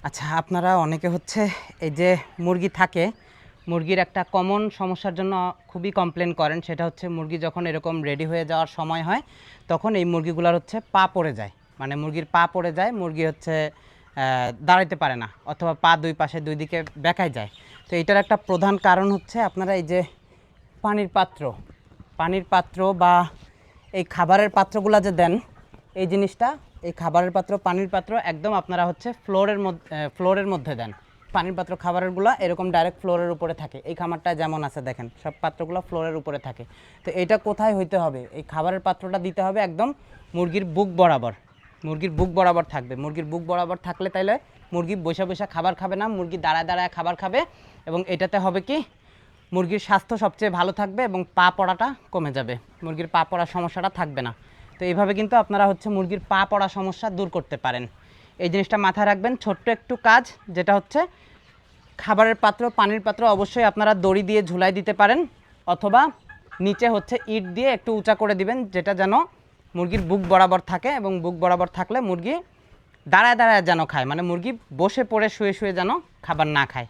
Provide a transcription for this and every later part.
আচ্ছা, আপনারা অনেকে হচ্ছে এই যে মুরগি থাকে, মুরগির একটা কমন সমস্যার জন্য খুবই কমপ্লেন করেন। সেটা হচ্ছে মুরগি যখন এরকম রেডি হয়ে যাওয়ার সময় হয় তখন এই মুরগিগুলোর হচ্ছে পা পড়ে যায়, মানে মুরগির পা পড়ে যায়, মুরগি হচ্ছে দাঁড়াইতে পারে না, অথবা পা দুই পাশে দুই দিকে বেঁকায় যায়। তো এটার একটা প্রধান কারণ হচ্ছে আপনারা এই যে পানির পাত্র পানির পাত্র বা এই খাবারের পাত্রগুলো যে দেন, এই জিনিসটা, এই খাবারের পাত্র পানির পাত্র একদম আপনারা হচ্ছে ফ্লোরের মধ্যে দেন। পানির পাত্র খাবারেরগুলো এরকম ডাইরেক্ট ফ্লোরের উপরে থাকে। এই খামারটা যেমন আছে দেখেন, সব পাত্রগুলো ফ্লোরের উপরে থাকে। তো এটা কোথায় হইতে হবে? এই খাবারের পাত্রটা দিতে হবে একদম মুরগির বুক বরাবর, মুরগির বুক বরাবর থাকবে। মুরগির বুক বরাবর থাকলে তাইলে মুরগি বসে বসে খাবার খাবে না, মুরগি দাঁড়ায় দাঁড়ায় খাবার খাবে। এবং এটাতে হবে কি, মুরগির স্বাস্থ্য সবচেয়ে ভালো থাকবে এবং পা পড়াটা কমে যাবে, মুরগির পা পড়ার সমস্যাটা থাকবে না। তো এইভাবে কিন্তু আপনারা হচ্ছে মুরগির পা পড়া সমস্যা দূর করতে পারেন। এই জিনিসটা মাথায় রাখবেন। ছোট্ট একটু কাজ, যেটা হচ্ছে খাবারের পাত্র পানির পাত্র অবশ্যই আপনারা দড়ি দিয়ে ঝুলাই দিতে পারেন, অথবা নিচে হচ্ছে ইট দিয়ে একটু উঁচা করে দিবেন, যেটা যেন মুরগির বুক বরাবর থাকে। এবং বুক বরাবর থাকলে মুরগি দাঁড়ায় দাঁড়ায় যেন খায়, মানে মুরগি বসে পড়ে শুয়ে শুয়ে যেন খাবার না খায়।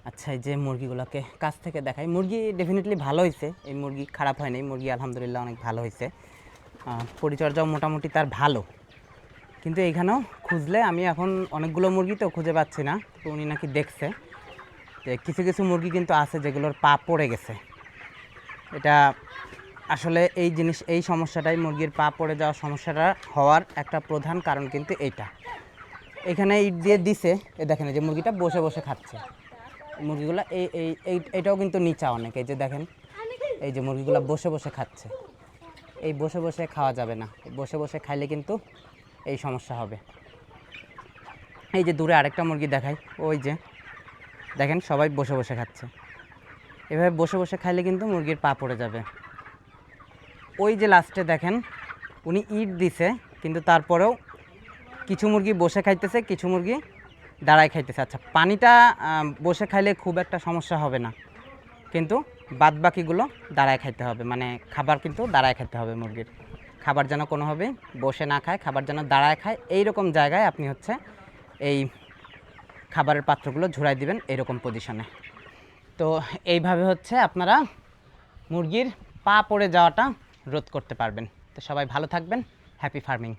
আচ্ছা, এই যে মুরগিগুলোকে কাছ থেকে দেখাই, মুরগি ডেফিনেটলি ভালো হয়েছে, এই মুরগি খারাপ হয়নি, মুরগি আলহামদুলিল্লাহ অনেক ভালো হয়েছে। পরিচর্যাও মোটামুটি তার ভালো। কিন্তু এইখানেও খুঁজলে আমি এখন অনেকগুলো মুরগি তো খুঁজে পাচ্ছি না। তো উনি নাকি দেখছে যে কিছু কিছু মুরগি কিন্তু আছে যেগুলোর পা পড়ে গেছে। এটা আসলে এই সমস্যাটাই, মুরগির পা পড়ে যাওয়ার সমস্যাটা হওয়ার একটা প্রধান কারণ কিন্তু এইটা। এখানে ইট দিয়ে দিছে, এ দেখেন যে মুরগিটা বসে বসে খাচ্ছে। মুরগিগুলো এইটাও কিন্তু নিচা অনেক, এই যে দেখেন, এই যে মুরগিগুলো বসে বসে খাচ্ছে। এই বসে বসে খাওয়া যাবে না, বসে বসে খাইলে কিন্তু এই সমস্যা হবে। এই যে দূরে আরেকটা মুরগি দেখাই, ওই যে দেখেন সবাই বসে বসে খাচ্ছে। এভাবে বসে বসে খাইলে কিন্তু মুরগির পা পড়ে যাবে। ওই যে লাস্টে দেখেন উনি ইট দিছে, কিন্তু তারপরেও কিছু মুরগি বসে খাইতেছে, কিছু মুরগি দাঁড়ায় খাইতেছে। আচ্ছা, পানিটা বসে খাইলে খুব একটা সমস্যা হবে না, কিন্তু বাদ বাকিগুলো দাঁড়ায় খাইতে হবে, মানে খাবার কিন্তু দাঁড়ায় খাইতে হবে। মুরগির খাবার যেন কোনোভাবেই বসে না খায়, খাবার যেন দাঁড়ায় খায়, এই রকম জায়গায় আপনি হচ্ছে এই খাবারের পাত্রগুলো ঝুরাই দিবেন এরকম পজিশনে। তো এইভাবে হচ্ছে আপনারা মুরগির পা পড়ে যাওয়াটা রোধ করতে পারবেন। তো সবাই ভালো থাকবেন। Happy farming.